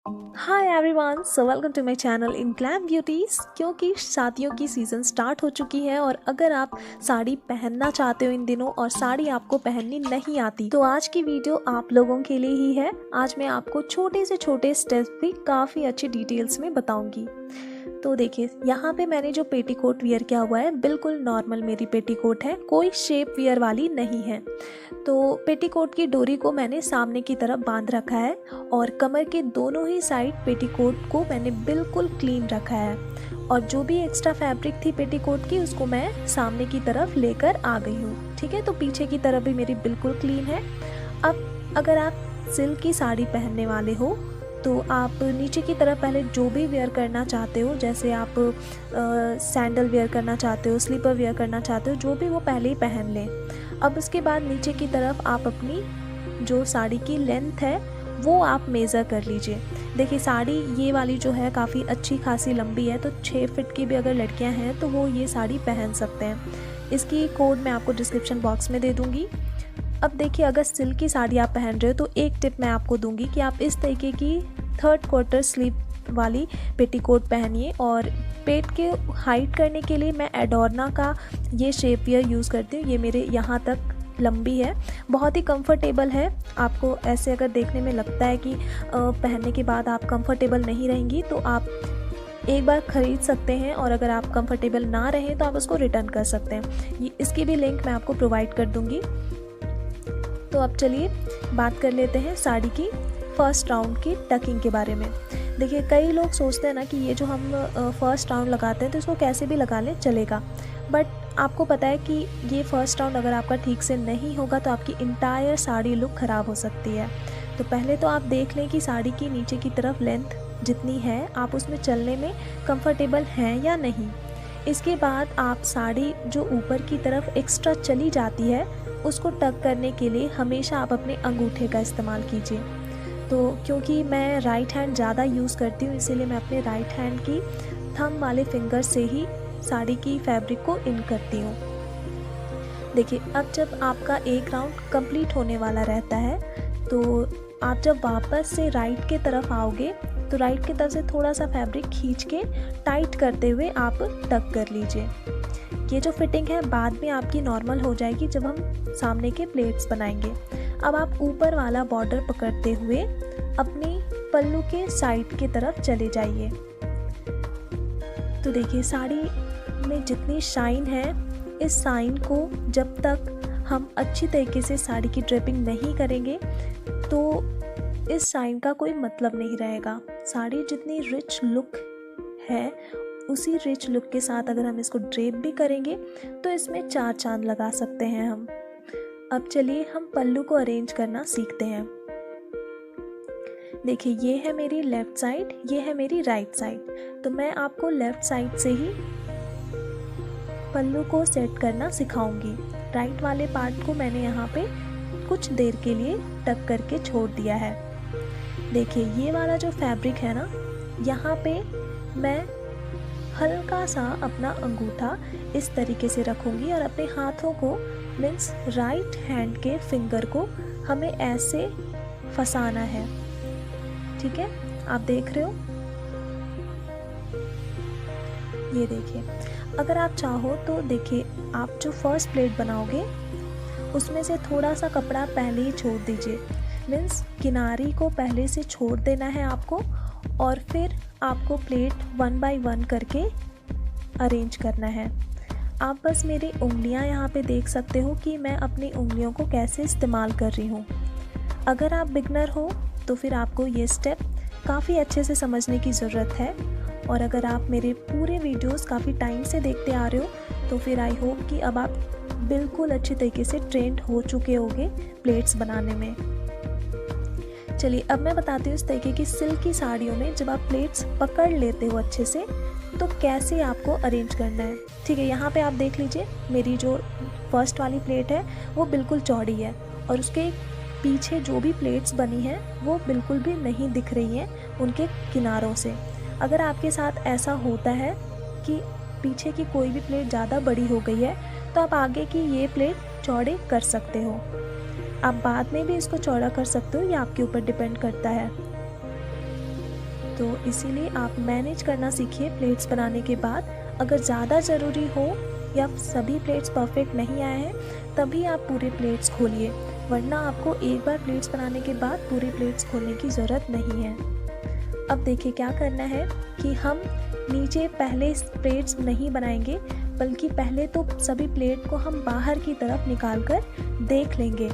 Hi everyone, so welcome to my channel in glam beauties. क्योंकि शादियों की season start हो चुकी है और अगर आप साड़ी पहनना चाहते हो इन दिनों और साड़ी आपको पहननी नहीं आती तो आज की वीडियो आप लोगों के लिए ही है। आज मैं आपको छोटे से छोटे स्टेप्स भी काफ़ी अच्छी डिटेल्स में बताऊंगी। तो देखिए, यहाँ पे मैंने जो पेटीकोट वियर किया हुआ है बिल्कुल नॉर्मल मेरी पेटीकोट है, कोई शेप वियर वाली नहीं है। तो पेटीकोट की डोरी को मैंने सामने की तरफ बांध रखा है और कमर के दोनों ही साइड पेटीकोट को मैंने बिल्कुल क्लीन रखा है और जो भी एक्स्ट्रा फैब्रिक थी पेटीकोट की उसको मैं सामने की तरफ लेकर आ गई हूँ। ठीक है, तो पीछे की तरफ भी मेरी बिल्कुल क्लीन है। अब अगर आप सिल्क की साड़ी पहनने वाले हो तो आप नीचे की तरफ पहले जो भी वेयर करना चाहते हो, जैसे आप सैंडल वेयर करना चाहते हो, स्लीपर वेयर करना चाहते हो, जो भी वो पहले ही पहन लें। अब उसके बाद नीचे की तरफ आप अपनी जो साड़ी की लेंथ है वो आप मेज़र कर लीजिए। देखिए, साड़ी ये वाली जो है काफ़ी अच्छी खासी लंबी है, तो 6 फीट की भी अगर लड़कियां हैं तो वो ये साड़ी पहन सकते हैं। इसकी कोड मैं आपको डिस्क्रिप्शन बॉक्स में दे दूँगी। अब देखिए, अगर सिल्क की साड़ी आप पहन रहे हो तो एक टिप मैं आपको दूंगी कि आप इस तरीके की 3rd क्वार्टर स्लीव वाली पेटीकोट पहनिए और पेट के हाइट करने के लिए मैं एडोर्ना का ये शेप वियर यूज़ करती हूँ। ये मेरे यहाँ तक लंबी है, बहुत ही कंफर्टेबल है। आपको ऐसे अगर देखने में लगता है कि पहनने के बाद आप कंफर्टेबल नहीं रहेंगी तो आप एक बार ख़रीद सकते हैं और अगर आप कंफर्टेबल ना रहें तो आप उसको रिटर्न कर सकते हैं। इसकी भी लिंक मैं आपको प्रोवाइड कर दूँगी। तो अब चलिए बात कर लेते हैं साड़ी की फर्स्ट राउंड की टकिंग के बारे में। देखिए, कई लोग सोचते हैं ना कि ये जो हम फर्स्ट राउंड लगाते हैं तो इसको कैसे भी लगा लें चलेगा, बट आपको पता है कि ये फर्स्ट राउंड अगर आपका ठीक से नहीं होगा तो आपकी इंटायर साड़ी लुक ख़राब हो सकती है। तो पहले तो आप देख लें कि साड़ी की नीचे की तरफ लेंथ जितनी है आप उसमें चलने में कंफर्टेबल हैं या नहीं। इसके बाद आप साड़ी जो ऊपर की तरफ एक्स्ट्रा चली जाती है उसको टक करने के लिए हमेशा आप अपने अंगूठे का इस्तेमाल कीजिए। तो क्योंकि मैं राइट हैंड ज़्यादा यूज़ करती हूँ इसीलिए मैं अपने राइट हैंड की थंब वाले फिंगर से ही साड़ी की फैब्रिक को इन करती हूँ। देखिए, अब जब आपका एक राउंड कंप्लीट होने वाला रहता है तो आप जब वापस से राइट के तरफ आओगे तो राइट की तरफ से थोड़ा सा फैब्रिक खींच के टाइट करते हुए आप टक कर लीजिए। ये जो फिटिंग है बाद में आपकी नॉर्मल हो जाएगी जब हम सामने के प्लेट्स बनाएंगे। अब आप ऊपर वाला बॉर्डर पकड़ते हुए अपनी पल्लू के साइड की तरफ चले जाइए। तो देखिए, साड़ी में जितनी शाइन है इस शाइन को जब तक हम अच्छी तरीके से साड़ी की ड्रेपिंग नहीं करेंगे तो इस शाइन का कोई मतलब नहीं रहेगा। साड़ी जितनी रिच लुक है उसी रिच लुक के साथ अगर हम इसको ड्रेप भी करेंगे तो इसमें 4 चांद लगा सकते हैं हम। अब चलिए हम पल्लू को अरेंज करना सीखते हैं। देखिए, ये है मेरी लेफ़्ट साइड, ये है मेरी राइट साइड। तो मैं आपको लेफ़्ट साइड से ही पल्लू को सेट करना सिखाऊंगी। राइट वाले पार्ट को मैंने यहाँ पे कुछ देर के लिए टक करके छोड़ दिया है। देखिए, ये वाला जो फैब्रिक है ना, यहाँ पे मैं हल्का सा अपना अंगूठा इस तरीके से रखूँगी और अपने हाथों को मीन्स राइट हैंड के फिंगर को हमें ऐसे फंसाना है। ठीक है, आप देख रहे हो, ये देखिए। अगर आप चाहो तो देखिए, आप जो फर्स्ट प्लेट बनाओगे उसमें से थोड़ा सा कपड़ा पहले ही छोड़ दीजिए। मीन्स किनारी को पहले से छोड़ देना है आपको और फिर आपको प्लेट 1 बाय 1 करके अरेंज करना है। आप बस मेरी उंगलियां यहाँ पे देख सकते हो कि मैं अपनी उंगलियों को कैसे इस्तेमाल कर रही हूँ। अगर आप बिगनर हो तो फिर आपको ये स्टेप काफ़ी अच्छे से समझने की ज़रूरत है और अगर आप मेरे पूरे वीडियोस काफ़ी टाइम से देखते आ रहे हो तो फिर आई होप कि अब आप बिल्कुल अच्छी तरीके से ट्रेंड हो चुके होंगे प्लेट्स बनाने में। चलिए, अब मैं बताती हूँ इस तरीके की सिल्क की साड़ियों में जब आप प्लेट्स पकड़ लेते हो अच्छे से तो कैसे आपको अरेंज करना है। ठीक है, यहाँ पे आप देख लीजिए, मेरी जो फर्स्ट वाली प्लेट है वो बिल्कुल चौड़ी है और उसके पीछे जो भी प्लेट्स बनी हैं वो बिल्कुल भी नहीं दिख रही हैं उनके किनारों से। अगर आपके साथ ऐसा होता है कि पीछे की कोई भी प्लेट ज़्यादा बड़ी हो गई है तो आप आगे की ये प्लेट चौड़े कर सकते हो। आप बाद में भी इसको चौड़ा कर सकते हो, ये आपके ऊपर डिपेंड करता है। तो इसीलिए आप मैनेज करना सीखिए प्लेट्स बनाने के बाद। अगर ज़्यादा ज़रूरी हो या सभी प्लेट्स परफेक्ट नहीं आए हैं तभी आप पूरे प्लेट्स खोलिए, वरना आपको एक बार प्लेट्स बनाने के बाद पूरी प्लेट्स खोलने की ज़रूरत नहीं है। अब देखिए क्या करना है कि हम नीचे पहले प्लेट्स नहीं बनाएंगे, बल्कि पहले तो सभी प्लेट को हम बाहर की तरफ निकाल कर देख लेंगे।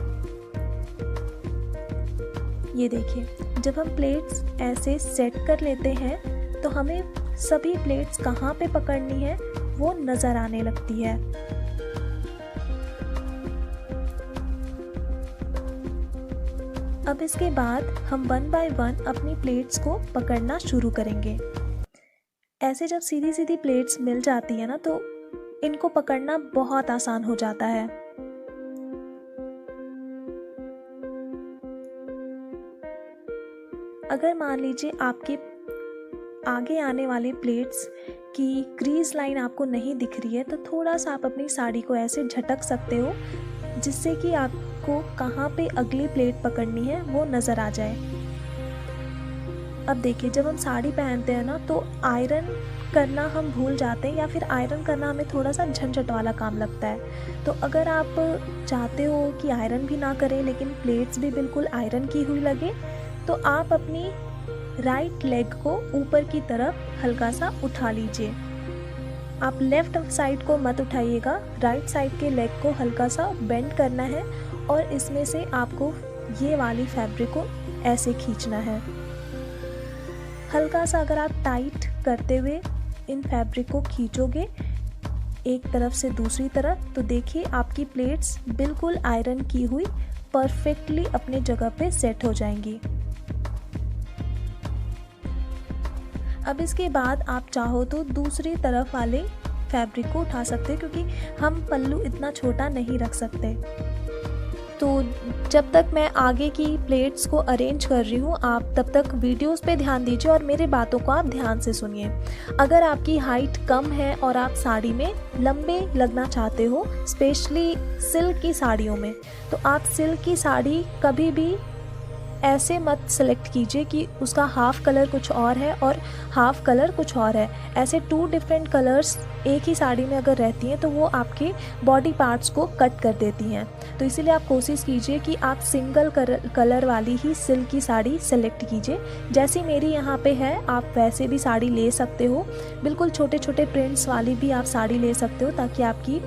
ये देखिए, जब हम प्लेट्स ऐसे सेट कर लेते हैं तो हमें सभी प्लेट्स कहाँ पे पकड़नी है वो नज़र आने लगती है। अब इसके बाद हम 1 बाय 1 अपनी प्लेट्स को पकड़ना शुरू करेंगे। ऐसे जब सीधी सीधी प्लेट्स मिल जाती है ना तो इनको पकड़ना बहुत आसान हो जाता है। अगर मान लीजिए आपके आगे आने वाले प्लेट्स की क्रीज लाइन आपको नहीं दिख रही है तो थोड़ा सा आप अपनी साड़ी को ऐसे झटक सकते हो, जिससे कि आपको कहाँ पे अगली प्लेट पकड़नी है वो नज़र आ जाए। अब देखिए, जब हम साड़ी पहनते हैं ना तो आयरन करना हम भूल जाते हैं, या फिर आयरन करना हमें थोड़ा सा झंझट वाला काम लगता है। तो अगर आप चाहते हो कि आयरन भी ना करें लेकिन प्लेट्स भी बिल्कुल आयरन की हुई लगे, तो आप अपनी राइट लेग को ऊपर की तरफ हल्का सा उठा लीजिए। आप लेफ्ट साइड को मत उठाइएगा, राइट साइड के लेग को हल्का सा बेंड करना है और इसमें से आपको ये वाली फैब्रिक को ऐसे खींचना है। हल्का सा अगर आप टाइट करते हुए इन फैब्रिक को खींचोगे एक तरफ से दूसरी तरफ, तो देखिए आपकी प्लेट्स बिल्कुल आयरन की हुई परफेक्टली अपने जगह पे सेट हो जाएंगी। अब इसके बाद आप चाहो तो दूसरी तरफ वाले फैब्रिक को उठा सकते हैं, क्योंकि हम पल्लू इतना छोटा नहीं रख सकते। तो जब तक मैं आगे की प्लेट्स को अरेंज कर रही हूँ, आप तब तक वीडियोस पे ध्यान दीजिए और मेरे बातों को आप ध्यान से सुनिए। अगर आपकी हाइट कम है और आप साड़ी में लंबे लगना चाहते हो, स्पेशली सिल्क की साड़ियों में, तो आप सिल्क की साड़ी कभी भी ऐसे मत सेलेक्ट कीजिए कि उसका हाफ कलर कुछ और है और हाफ कलर कुछ और है। ऐसे 2 डिफरेंट कलर्स एक ही साड़ी में अगर रहती हैं तो वो आपके बॉडी पार्ट्स को कट कर देती हैं। तो इसीलिए आप कोशिश कीजिए कि आप सिंगल कलर वाली ही सिल्क की साड़ी सेलेक्ट कीजिए। जैसी मेरी यहाँ पे है आप वैसे भी साड़ी ले सकते हो। बिल्कुल छोटे छोटे प्रिंट्स वाली भी आप साड़ी ले सकते हो, ताकि आपकी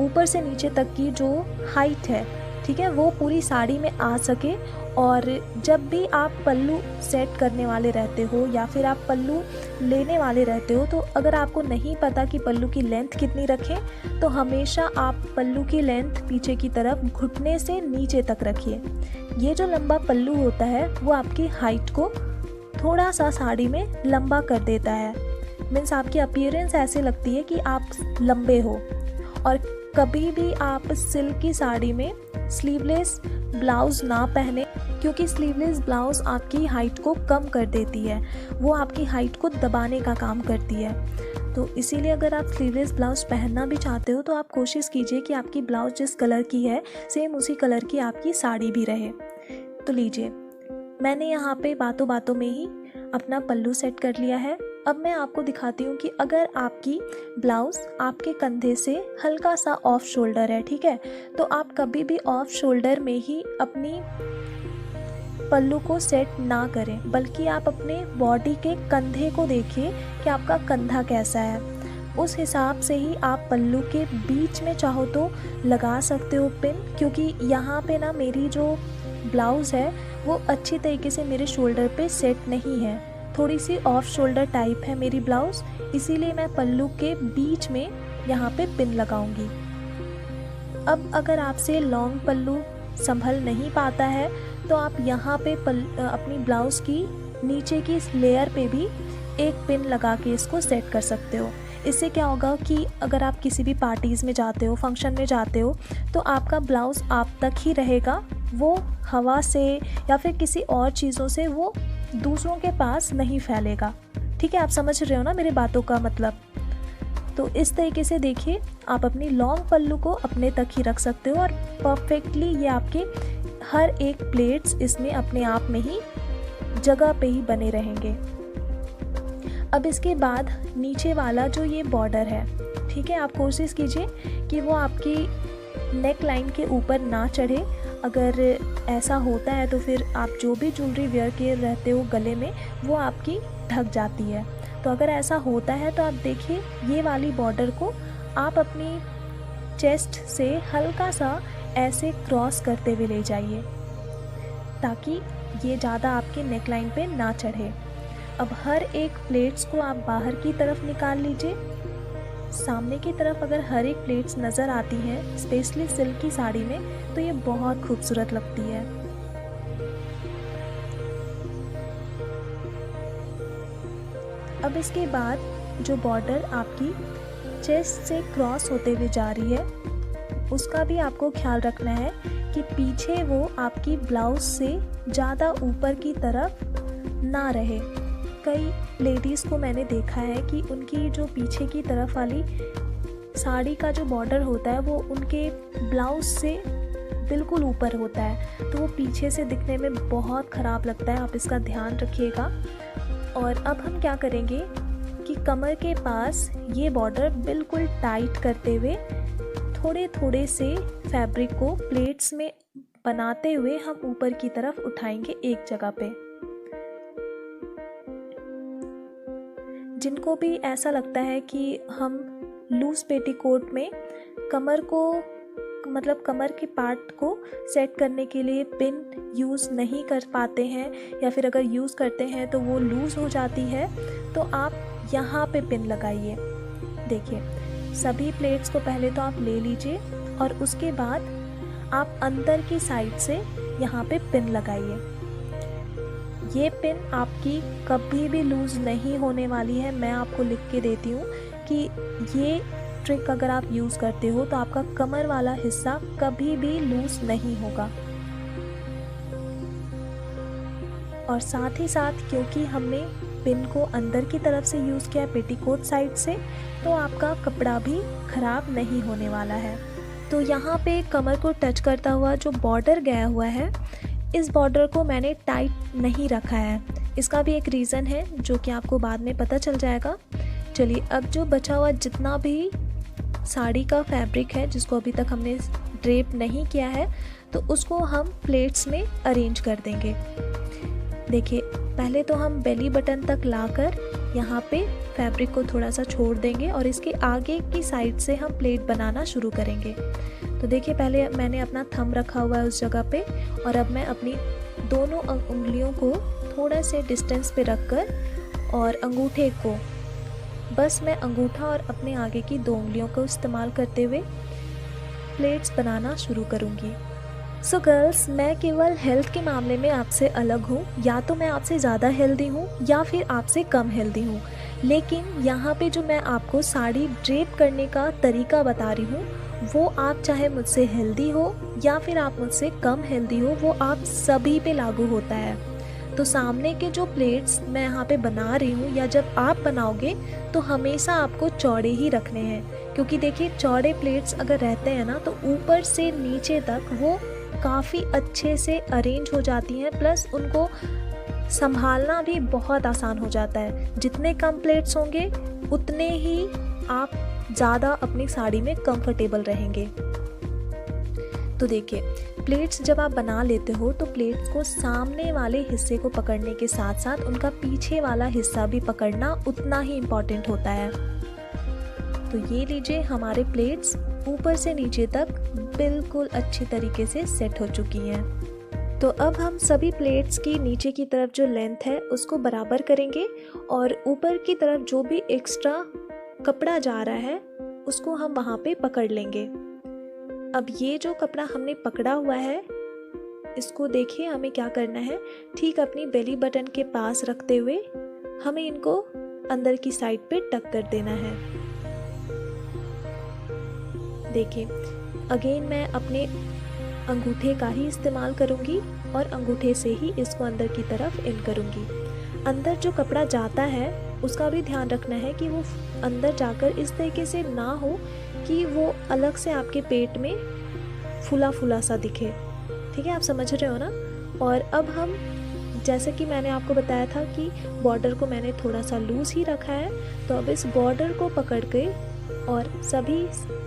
ऊपर से नीचे तक की जो हाइट है, ठीक है, वो पूरी साड़ी में आ सके। और जब भी आप पल्लू सेट करने वाले रहते हो या फिर आप पल्लू लेने वाले रहते हो, तो अगर आपको नहीं पता कि पल्लू की लेंथ कितनी रखें, तो हमेशा आप पल्लू की लेंथ पीछे की तरफ घुटने से नीचे तक रखिए। ये जो लंबा पल्लू होता है वो आपकी हाइट को थोड़ा सा साड़ी में लंबा कर देता है। मीन्स आपकी अपीयरेंस ऐसे लगती है कि आप लंबे हो। और कभी भी आप सिल्क की साड़ी में स्लीवलेस ब्लाउज़ ना पहने, क्योंकि स्लीवलेस ब्लाउज़ आपकी हाइट को कम कर देती है, वो आपकी हाइट को दबाने का काम करती है। तो इसीलिए अगर आप स्लीवलेस ब्लाउज़ पहनना भी चाहते हो तो आप कोशिश कीजिए कि आपकी ब्लाउज़ जिस कलर की है सेम उसी कलर की आपकी साड़ी भी रहे। तो लीजिए, मैंने यहाँ पे बातों बातों में ही अपना पल्लू सेट कर लिया है। अब मैं आपको दिखाती हूँ कि अगर आपकी ब्लाउज़ आपके कंधे से हल्का सा ऑफ शोल्डर है, ठीक है, तो आप कभी भी ऑफ शोल्डर में ही अपनी पल्लू को सेट ना करें, बल्कि आप अपने बॉडी के कंधे को देखिए कि आपका कंधा कैसा है। उस हिसाब से ही आप पल्लू के बीच में चाहो तो लगा सकते हो पिन, क्योंकि यहाँ पे ना मेरी जो ब्लाउज़ है वो अच्छी तरीके से मेरे शोल्डर पे सेट नहीं है, थोड़ी सी ऑफ शोल्डर टाइप है मेरी ब्लाउज़, इसीलिए मैं पल्लू के बीच में यहाँ पे पिन लगाऊंगी। अब अगर आपसे लॉन्ग पल्लू संभल नहीं पाता है तो आप यहाँ पे अपनी ब्लाउज़ की नीचे की लेयर पे भी एक पिन लगा के इसको सेट कर सकते हो। इससे क्या होगा कि अगर आप किसी भी पार्टीज़ में जाते हो, फंक्शन में जाते हो, तो आपका ब्लाउज़ आप तक ही रहेगा, वो हवा से या फिर किसी और चीज़ों से वो दूसरों के पास नहीं फैलेगा। ठीक है, आप समझ रहे हो ना मेरी बातों का मतलब। तो इस तरीके से देखिए, आप अपनी लॉन्ग पल्लू को अपने तक ही रख सकते हो और परफेक्टली ये आपके हर एक प्लेट्स इसमें अपने आप में ही जगह पे ही बने रहेंगे। अब इसके बाद नीचे वाला जो ये बॉर्डर है, ठीक है, आप कोशिश कीजिए कि वो आपकी नेक लाइन के ऊपर ना चढ़े। अगर ऐसा होता है तो फिर आप जो भी ज्वेलरी वेयर किए रहते हो गले में, वो आपकी ढक जाती है। तो अगर ऐसा होता है तो आप देखिए ये वाली बॉर्डर को आप अपनी चेस्ट से हल्का सा ऐसे क्रॉस करते हुए ले जाइए ताकि ये ज़्यादा आपकी नेक लाइन पे ना चढ़े। अब हर एक प्लेट्स को आप बाहर की तरफ निकाल लीजिए। सामने की तरफ अगर हर एक प्लेट्स नज़र आती हैं, स्पेशली सिल्क की साड़ी में, तो ये बहुत खूबसूरत लगती है। अब इसके बाद जो बॉर्डर आपकी चेस्ट से क्रॉस होते हुए जा रही है, उसका भी आपको ख्याल रखना है कि पीछे वो आपकी ब्लाउज से ज़्यादा ऊपर की तरफ ना रहे। कई लेडीज़ को मैंने देखा है कि उनकी जो पीछे की तरफ वाली साड़ी का जो बॉर्डर होता है वो उनके ब्लाउज से बिल्कुल ऊपर होता है, तो वो पीछे से दिखने में बहुत ख़राब लगता है। आप इसका ध्यान रखिएगा। और अब हम क्या करेंगे कि कमर के पास ये बॉर्डर बिल्कुल टाइट करते हुए थोड़े थोड़े से फैब्रिक को प्लेट्स में बनाते हुए हम ऊपर की तरफ उठाएंगे एक जगह पे। जिनको भी ऐसा लगता है कि हम लूज पेटीकोट में कमर को, मतलब कमर के पार्ट को सेट करने के लिए पिन यूज़ नहीं कर पाते हैं, या फिर अगर यूज़ करते हैं तो वो लूज़ हो जाती है, तो आप यहाँ पे पिन लगाइए। देखिए, सभी प्लेट्स को पहले तो आप ले लीजिए और उसके बाद आप अंदर की साइड से यहाँ पे पिन लगाइए। ये पिन आपकी कभी भी लूज़ नहीं होने वाली है। मैं आपको लिख के देती हूँ कि ये ट्रिक अगर आप यूज़ करते हो तो आपका कमर वाला हिस्सा कभी भी लूज़ नहीं होगा। और साथ ही साथ क्योंकि हमने पिन को अंदर की तरफ से यूज़ किया है पेटीकोट साइड से, तो आपका कपड़ा भी ख़राब नहीं होने वाला है। तो यहाँ पे कमर को टच करता हुआ जो बॉर्डर गया हुआ है, इस बॉर्डर को मैंने टाइट नहीं रखा है। इसका भी एक रीज़न है जो कि आपको बाद में पता चल जाएगा। चलिए, अब जो बचा हुआ जितना भी साड़ी का फैब्रिक है जिसको अभी तक हमने ड्रेप नहीं किया है, तो उसको हम प्लेट्स में अरेंज कर देंगे। देखिए, पहले तो हम बेली बटन तक लाकर यहाँ पे फैब्रिक को थोड़ा सा छोड़ देंगे और इसके आगे की साइड से हम प्लेट बनाना शुरू करेंगे। तो देखिए, पहले मैंने अपना थंब रखा हुआ है उस जगह पे, और अब मैं अपनी दोनों उंगलियों को थोड़ा से डिस्टेंस पे रखकर और अंगूठे को, बस मैं अंगूठा और अपने आगे की 2 उंगलियों को इस्तेमाल करते हुए प्लेट्स बनाना शुरू करूँगी। सो गर्ल्स, मैं केवल हेल्थ के मामले में आपसे अलग हूँ। या तो मैं आपसे ज़्यादा हेल्दी हूँ या फिर आपसे कम हेल्दी हूँ, लेकिन यहाँ पे जो मैं आपको साड़ी ड्रेप करने का तरीका बता रही हूँ, वो आप चाहे मुझसे हेल्दी हो या फिर आप मुझसे कम हेल्दी हो, वो आप सभी पे लागू होता है। तो सामने के जो प्लेट्स मैं यहाँ पे बना रही हूँ, या जब आप बनाओगे तो हमेशा आपको चौड़े ही रखने हैं, क्योंकि देखिए, चौड़े प्लेट्स अगर रहते हैं ना तो ऊपर से नीचे तक वो काफ़ी अच्छे से अरेंज हो जाती हैं, प्लस उनको संभालना भी बहुत आसान हो जाता है। जितने कम प्लेट्स होंगे उतने ही आप ज़्यादा अपनी साड़ी में कंफर्टेबल रहेंगे। तो देखिए, प्लेट्स जब आप बना लेते हो तो प्लेट्स को सामने वाले हिस्से को पकड़ने के साथ साथ उनका पीछे वाला हिस्सा भी पकड़ना उतना ही इम्पॉर्टेंट होता है। तो ये लीजिए, हमारे प्लेट्स ऊपर से नीचे तक बिल्कुल अच्छी तरीके से सेट हो चुकी हैं। तो अब हम सभी प्लेट्स की नीचे की तरफ जो लेंथ है उसको बराबर करेंगे और ऊपर की तरफ जो भी एक्स्ट्रा कपड़ा जा रहा है उसको हम वहाँ पे पकड़ लेंगे। अब ये जो कपड़ा हमने पकड़ा हुआ है, इसको देखिए हमें क्या करना है, ठीक अपनी बेली बटन के पास रखते हुए हमें इनको अंदर की साइड पे टक कर देना है। देखिए, अगेन मैं अपने अंगूठे का ही इस्तेमाल करूंगी और अंगूठे से ही इसको अंदर की तरफ इन करूंगी। अंदर जो कपड़ा जाता है उसका भी ध्यान रखना है कि वो अंदर जाकर इस तरीके से ना हो कि वो अलग से आपके पेट में फूला फूला सा दिखे। ठीक है, आप समझ रहे हो ना। और अब हम जैसे कि मैंने आपको बताया था कि बॉर्डर को मैंने थोड़ा सा लूज़ ही रखा है, तो अब इस बॉर्डर को पकड़ के और सभी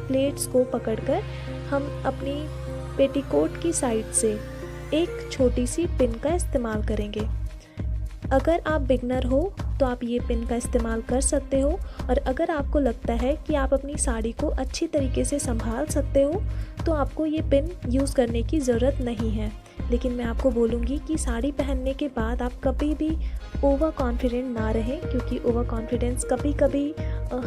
प्लेट्स को पकड़कर हम अपनी पेटीकोट की साइड से एक छोटी सी पिन का इस्तेमाल करेंगे। अगर आप बिगनर हो तो आप ये पिन का इस्तेमाल कर सकते हो, और अगर आपको लगता है कि आप अपनी साड़ी को अच्छी तरीके से संभाल सकते हो तो आपको ये पिन यूज़ करने की ज़रूरत नहीं है। लेकिन मैं आपको बोलूँगी कि साड़ी पहनने के बाद आप कभी भी ओवर कॉन्फिडेंट ना रहें, क्योंकि ओवर कॉन्फिडेंस कभी कभी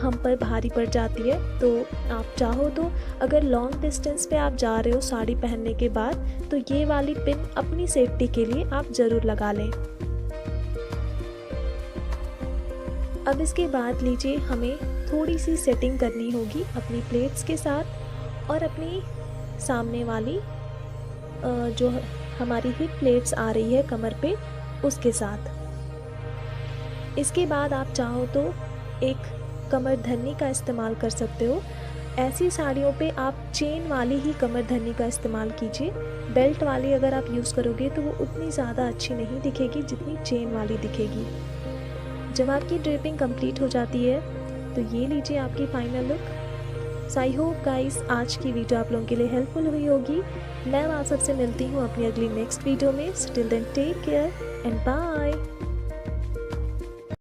हम पर भारी पड़ जाती है। तो आप चाहो तो अगर लॉन्ग डिस्टेंस पे आप जा रहे हो साड़ी पहनने के बाद, तो ये वाली पिन अपनी सेफ्टी के लिए आप ज़रूर लगा लें। अब इसके बाद लीजिए, हमें थोड़ी सी सेटिंग करनी होगी अपनी प्लेट्स के साथ और अपनी सामने वाली जो हमारी हिप प्लेट्स आ रही है कमर पे, उसके साथ। इसके बाद आप चाहो तो एक कमर धन्नी का इस्तेमाल कर सकते हो। ऐसी साड़ियों पे आप चेन वाली ही कमर धन्नी का इस्तेमाल कीजिए। बेल्ट वाली अगर आप यूज़ करोगे तो वो उतनी ज़्यादा अच्छी नहीं दिखेगी जितनी चेन वाली दिखेगी। जब आपकी ड्रेपिंग कंप्लीट हो जाती है तो ये लीजिए आपकी final look. So I hope guys आज की वीडियो आप लोगों के लिए हेल्पफुल हुई होगी। मैं आप सबसे मिलती हूँ अपनी अगली नेक्स्ट वीडियो में। Till then take care and bye.